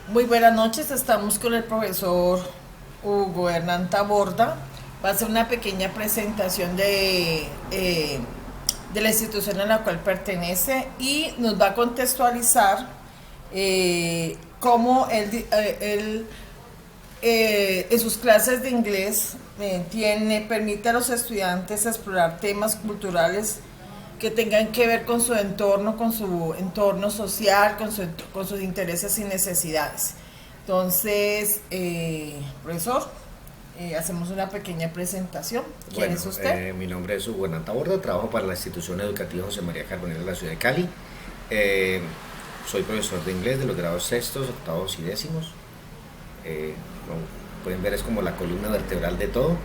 Muy buenas noches, estamos con el profesor Hugo Hernán Taborda. Va a hacer una pequeña presentación de la institución a la cual pertenece y nos va a contextualizar cómo en sus clases de inglés permite a los estudiantes explorar temas culturales que tengan que ver con su entorno social, con sus intereses y necesidades. Entonces, profesor, hacemos una pequeña presentación. ¿Quién Bueno, es usted? mi nombre es Hugo Hernán Taborda, trabajo para la institución educativa José María Carbonell de la ciudad de Cali. Eh, Soy profesor de inglés de los grados sextos, octavos y décimos. Como pueden ver, es como la columna vertebral de todo.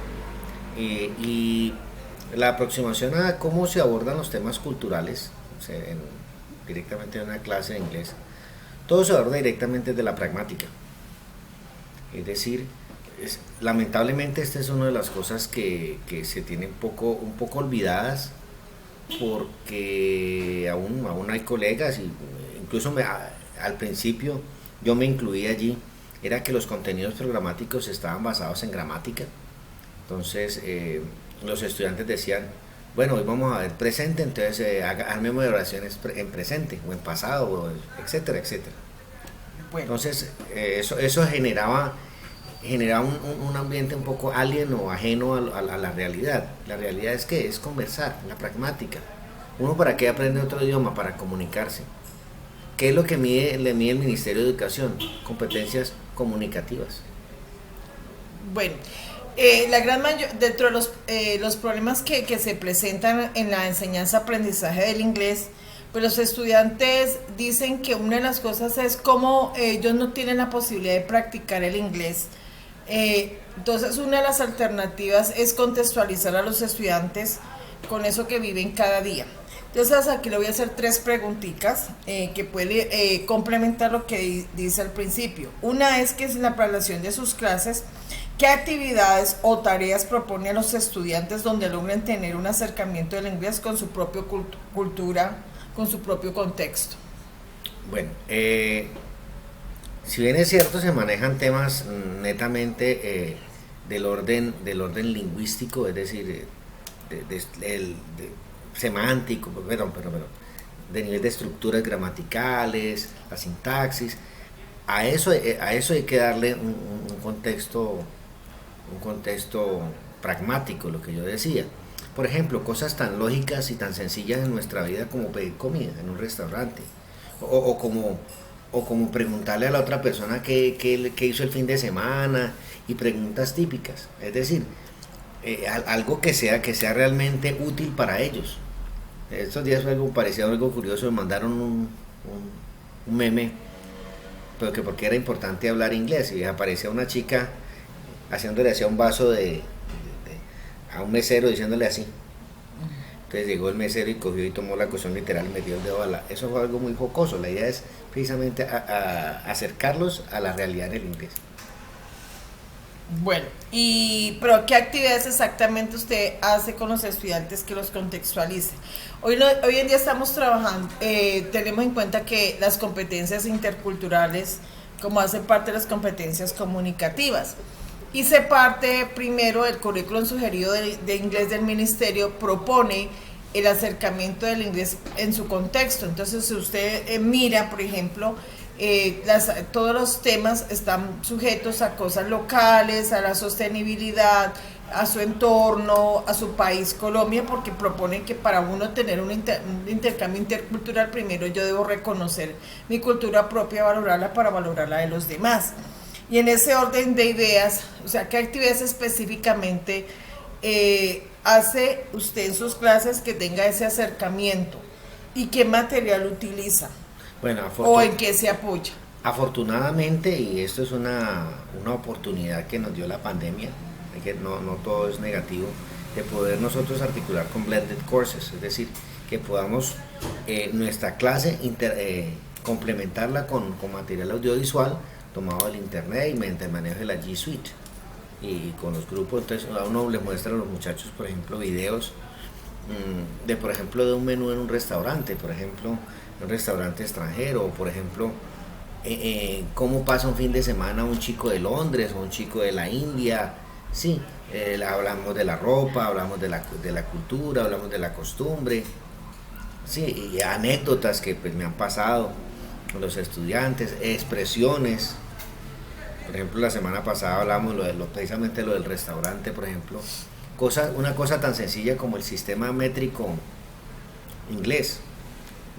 Y la aproximación a cómo se abordan los temas culturales, o sea, directamente en una clase de inglés, todo se aborda directamente de la pragmática. Es decir, lamentablemente esta es una de las cosas que se tienen un poco olvidadas, porque aún hay colegas, y incluso al principio yo me incluí allí, era que los contenidos programáticos estaban basados en gramática. Entonces los estudiantes decían, bueno, hoy vamos a ver presente, entonces armemos de oraciones en presente o en pasado, etcétera, etcétera. Bueno, Entonces eso generaba un ambiente un poco alien o ajeno a la realidad. La realidad es que es conversar, la pragmática. ¿Uno para qué aprende otro idioma? Para comunicarse. ¿Qué es lo que le mide el Ministerio de Educación? Competencias comunicativas. bueno, la gran dentro de los problemas que se presentan en la enseñanza-aprendizaje del inglés, pues los estudiantes dicen que una de las cosas es cómo ellos no tienen la posibilidad de practicar el inglés. Entonces, una de las alternativas es contextualizar a los estudiantes con eso que viven cada día. Entonces, aquí le voy a hacer tres preguntitas que puede complementar lo que dice al principio. Una es que en la planeación de sus clases, ¿qué actividades o tareas propone a los estudiantes donde logren tener un acercamiento del inglés con su propia cultura, con su propio contexto? Bueno, si bien es cierto, se manejan temas netamente del orden lingüístico, es decir, semántico, pero de nivel de estructuras gramaticales, la sintaxis. A eso hay que darle un contexto pragmático, lo que yo decía. Por ejemplo, cosas tan lógicas y tan sencillas en nuestra vida como pedir comida en un restaurante, o como preguntarle a la otra persona qué hizo el fin de semana, y preguntas típicas. Es decir, algo que sea realmente útil para ellos. Estos días fue algo parecido, algo curioso, me mandaron un meme, pero que porque era importante hablar inglés, y aparecía una chica haciéndole así a un vaso a un mesero, diciéndole así. Entonces llegó el mesero y cogió y tomó la cuestión literal y metió el dedo Eso fue algo muy jocoso. La idea es precisamente acercarlos a la realidad del inglés. Bueno, pero ¿qué actividades exactamente usted hace con los estudiantes que los contextualice? Hoy en día estamos trabajando, tenemos en cuenta que las competencias interculturales, como hacen parte de las competencias comunicativas, y se parte primero del currículum sugerido de inglés del ministerio, propone el acercamiento del inglés en su contexto. Entonces, si usted mira, por ejemplo, todos los temas están sujetos a cosas locales, a la sostenibilidad, a su entorno, a su país, Colombia, porque proponen que para uno tener un intercambio intercultural, primero yo debo reconocer mi cultura propia, valorarla para valorar la de los demás. Y en ese orden de ideas, o sea, ¿qué actividades específicamente hace usted en sus clases que tenga ese acercamiento? ¿Y qué material utiliza? Bueno, ¿O en qué se apoya? afortunadamente, y esto es una oportunidad que nos dio la pandemia, de que no todo es negativo, de poder nosotros articular con blended courses, es decir, que podamos nuestra clase complementarla con material audiovisual tomado del internet y mediante el manejo de la G Suite y con los grupos. Entonces a uno les muestra a los muchachos, por ejemplo, videos por ejemplo, de un menú en un restaurante, por ejemplo, en un restaurante extranjero, o por ejemplo, cómo pasa un fin de semana un chico de Londres o un chico de la India, sí, hablamos de la ropa, hablamos de la cultura, hablamos de la costumbre, sí, y anécdotas que pues me han pasado con los estudiantes, expresiones. Por ejemplo, la semana pasada hablamos precisamente lo del restaurante, por ejemplo, una cosa tan sencilla como el sistema métrico inglés.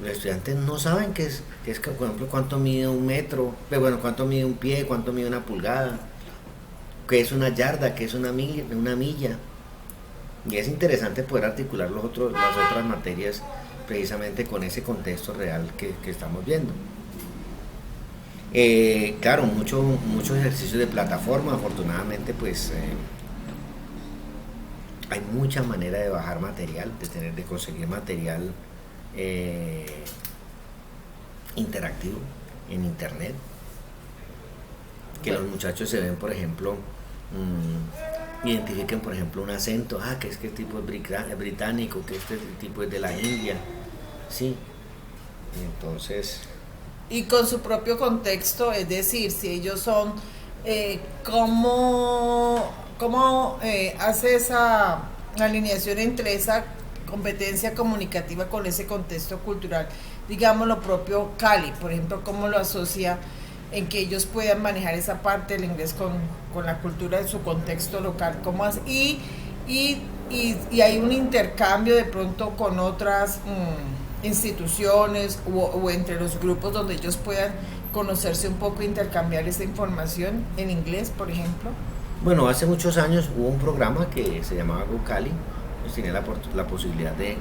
Los estudiantes no saben por ejemplo, cuánto mide un metro, bueno, cuánto mide un pie, cuánto mide una pulgada, qué es una yarda, qué es una milla. Y es interesante poder articular las otras materias precisamente con ese contexto real que estamos viendo. Claro, muchos ejercicios de plataforma, afortunadamente pues hay mucha manera de bajar material, de conseguir material interactivo en internet, que los muchachos se ven, por ejemplo, identifiquen por ejemplo un acento, que es que este tipo es británico, que este tipo es de la India, sí, entonces... Y con su propio contexto, es decir, si ellos son, ¿cómo hace esa alineación entre esa competencia comunicativa con ese contexto cultural? Digamos lo propio Cali, por ejemplo, ¿cómo lo asocia en que ellos puedan manejar esa parte del inglés con la cultura de su contexto local? ¿Cómo hace? Y hay un intercambio de pronto con otras instituciones o entre los grupos donde ellos puedan conocerse un poco e intercambiar esa información en inglés, por ejemplo. Bueno, hace muchos años hubo un programa que se llamaba Go Cali, pues tenía la posibilidad de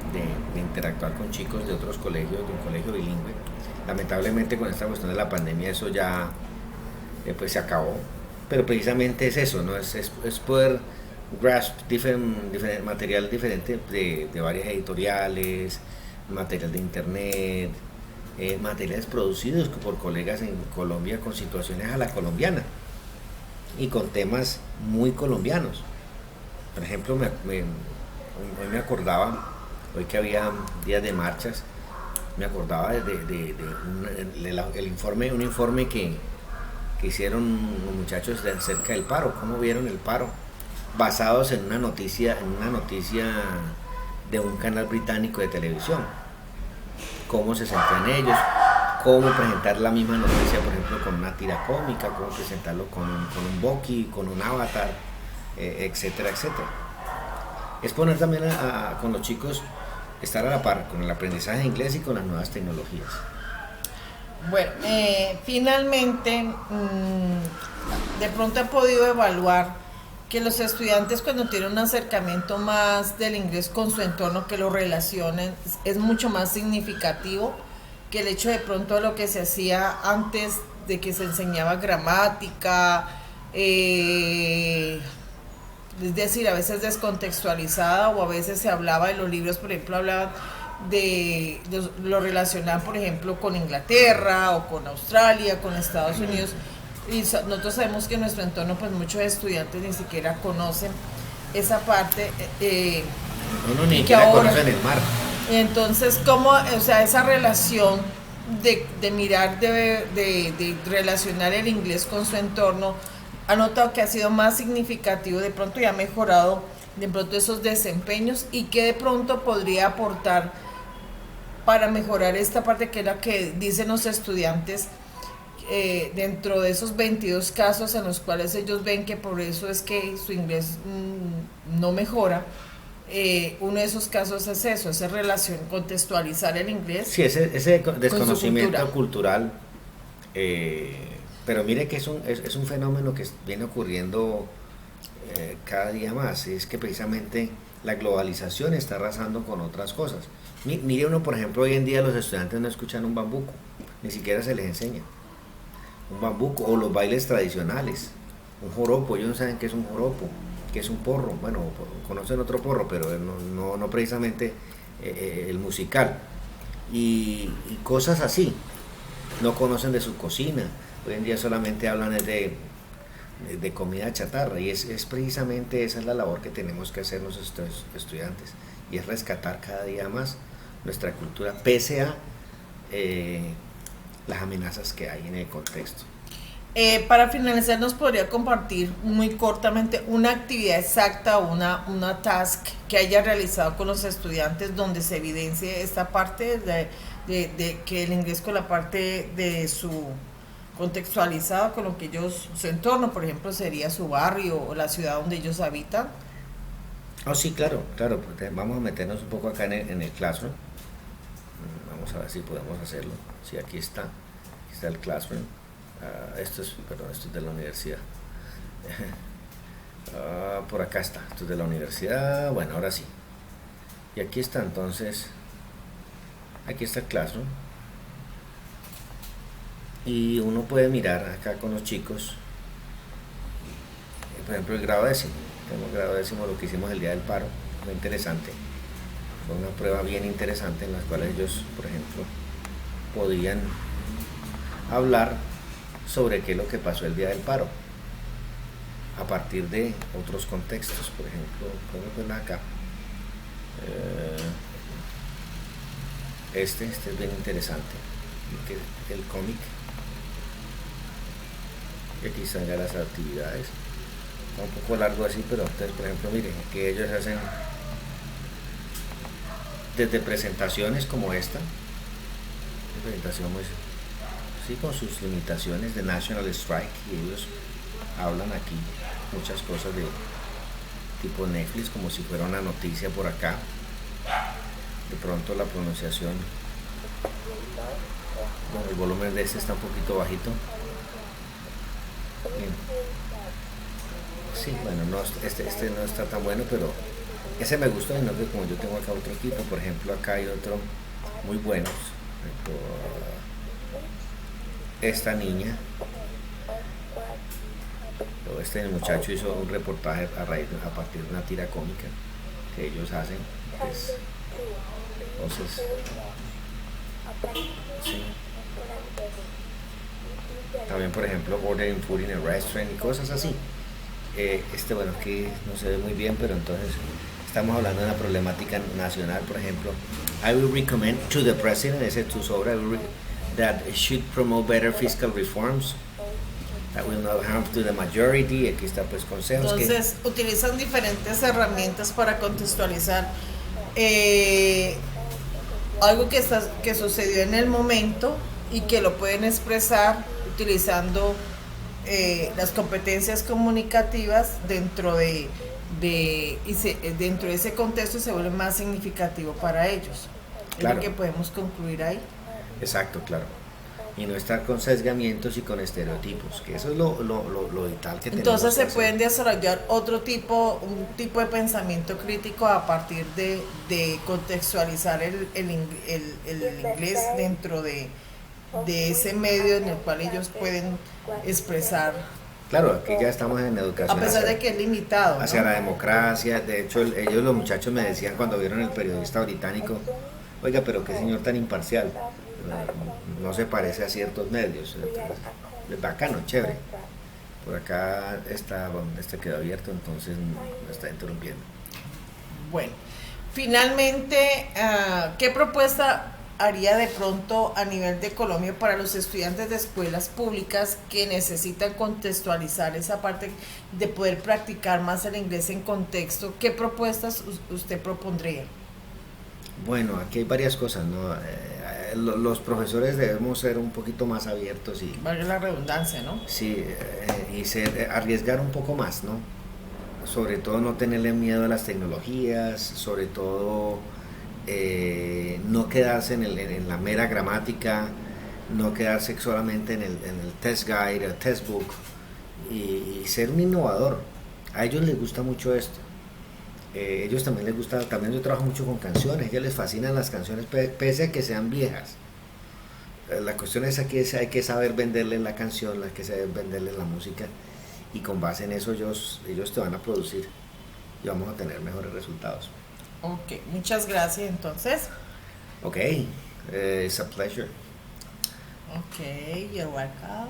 interactuar con chicos de otros colegios, de un colegio bilingüe. Lamentablemente con esta cuestión de la pandemia eso ya pues se acabó, pero precisamente es eso, ¿no? Es poder grasp material diferente de varias editoriales, material de internet, materiales producidos por colegas en Colombia con situaciones a la colombiana y con temas muy colombianos. Por ejemplo, hoy me acordaba, hoy que había días de marchas, me acordaba un informe que hicieron los muchachos acerca del paro, cómo vieron el paro, basados en una noticia de un canal británico de televisión, cómo se sentían ellos, cómo presentar la misma noticia, por ejemplo, con una tira cómica, cómo presentarlo con un Bucky, con un avatar, etcétera, etcétera. Es poner también con los chicos, estar a la par con el aprendizaje de inglés y con las nuevas tecnologías. Bueno, finalmente, de pronto he podido evaluar que los estudiantes cuando tienen un acercamiento más del inglés con su entorno, que lo relacionen, es mucho más significativo que el hecho de pronto de lo que se hacía antes de que se enseñaba gramática, es decir, a veces descontextualizada, o a veces se hablaba de los libros, por ejemplo, hablaban de lo relacionaban, por ejemplo, con Inglaterra o con Australia, con Estados Unidos. Y nosotros sabemos que en nuestro entorno pues muchos estudiantes ni siquiera conocen esa parte, ni siquiera conocen el mar. Entonces, ¿cómo, o sea, esa relación de mirar, de relacionar el inglés con su entorno, ha notado que ha sido más significativo de pronto y ha mejorado de pronto esos desempeños, y qué de pronto podría aportar para mejorar esta parte, que es la que dicen los estudiantes, dentro de esos 22 casos en los cuales ellos ven que por eso es que su inglés no mejora? Uno de esos casos es eso, esa relación, contextualizar el inglés. Sí, ese desconocimiento cultural, pero mire que es un fenómeno que viene ocurriendo cada día más. Es que precisamente la globalización está arrasando con otras cosas. Mire uno, por ejemplo, hoy en día los estudiantes no escuchan un bambuco, ni siquiera se les enseña un bambuco, o los bailes tradicionales, un joropo. Ellos no saben qué es un joropo, qué es un porro. Bueno, conocen otro porro, pero no precisamente el musical, y cosas así. No conocen de su cocina. Hoy en día solamente hablan de comida chatarra, y es precisamente esa es la labor que tenemos que hacer los estudiantes, y es rescatar cada día más nuestra cultura, pese a las amenazas que hay en el contexto. Para finalizar, ¿nos podría compartir muy cortamente una actividad exacta o una task que haya realizado con los estudiantes donde se evidencie esta parte de que el inglés con la parte de su contextualizado con lo que ellos, su entorno, por ejemplo, sería su barrio o la ciudad donde ellos habitan? Oh, sí, claro, claro, vamos a meternos un poco acá en el Classroom. Vamos a ver si podemos hacerlo. Sí, aquí está el Classroom. Esto es de la universidad. Por acá está, esto es de la universidad. Bueno, ahora sí. Y aquí está entonces, aquí está el Classroom. Y uno puede mirar acá con los chicos, por ejemplo, el grado décimo. Tenemos grado décimo, lo que hicimos el día del paro, fue interesante. Fue una prueba bien interesante en la cual ellos, por ejemplo, podían hablar sobre qué es lo que pasó el día del paro a partir de otros contextos. Por ejemplo, podemos verla acá. Este es bien interesante, el cómic. Y aquí están ya las actividades. Está un poco largo así, pero ustedes, por ejemplo, miren que ellos hacen desde presentaciones como esta, presentación muy, sí, con sus limitaciones de National Strike, y ellos hablan aquí muchas cosas de tipo Netflix, como si fuera una noticia por acá. De pronto la pronunciación, bueno, el volumen de este está un poquito bajito. Bien. Sí, bueno, no, este no está tan bueno, pero ese me gustó, y no que como yo tengo acá otro equipo, por ejemplo, acá hay otro muy buenos. Esta niña, o este muchacho hizo un reportaje a partir de una tira cómica que ellos hacen. Pues, entonces, sí. También, por ejemplo, ordering food in a restaurant y cosas así. Bueno, aquí no se ve muy bien, pero entonces estamos hablando de una problemática nacional. Por ejemplo, I will recommend to the president, ese es tu sobre, that should promote better fiscal reforms that will not harm to the majority. Aquí está, pues, consejos. Entonces, utilizan diferentes herramientas para contextualizar algo que sucedió en el momento y que lo pueden expresar utilizando las competencias comunicativas dentro de ese contexto, se vuelve más significativo para ellos. Claro. Es lo que podemos concluir ahí. Exacto, claro. Y no estar con sesgamientos y con estereotipos, que eso es lo vital que tenemos. Entonces se pueden desarrollar un tipo de pensamiento crítico a partir de contextualizar el inglés dentro de ese medio en el cual ellos pueden expresar. Claro, aquí ya estamos en educación. A pesar de que es limitado, hacia ¿no? la democracia. De hecho, ellos, los muchachos, me decían cuando vieron el periodista británico, oiga, pero qué señor tan imparcial, no se parece a ciertos medios. Entonces, es bacano, chévere. Por acá está, este quedó abierto, entonces me está interrumpiendo. Bueno, finalmente, ¿qué propuesta haría de pronto a nivel de Colombia para los estudiantes de escuelas públicas que necesitan contextualizar esa parte de poder practicar más el inglés en contexto? ¿Qué propuestas usted propondría? Bueno, aquí hay varias cosas, ¿no? Los profesores debemos ser un poquito más abiertos y... Valga la redundancia, ¿no? Sí, y arriesgar un poco más, ¿no? Sobre todo no tenerle miedo a las tecnologías, sobre todo no quedarse en la mera gramática, no quedarse solamente en el test guide, el test book, y ser un innovador. A ellos les gusta mucho esto. Ellos también les gusta, también yo trabajo mucho con canciones, a ellos les fascinan las canciones pese a que sean viejas. La cuestión es que hay que saber venderles la canción, hay que saber venderles la música, y con base en eso ellos te van a producir y vamos a tener mejores resultados. Ok, muchas gracias entonces. Ok, it's a pleasure. Ok, you're welcome.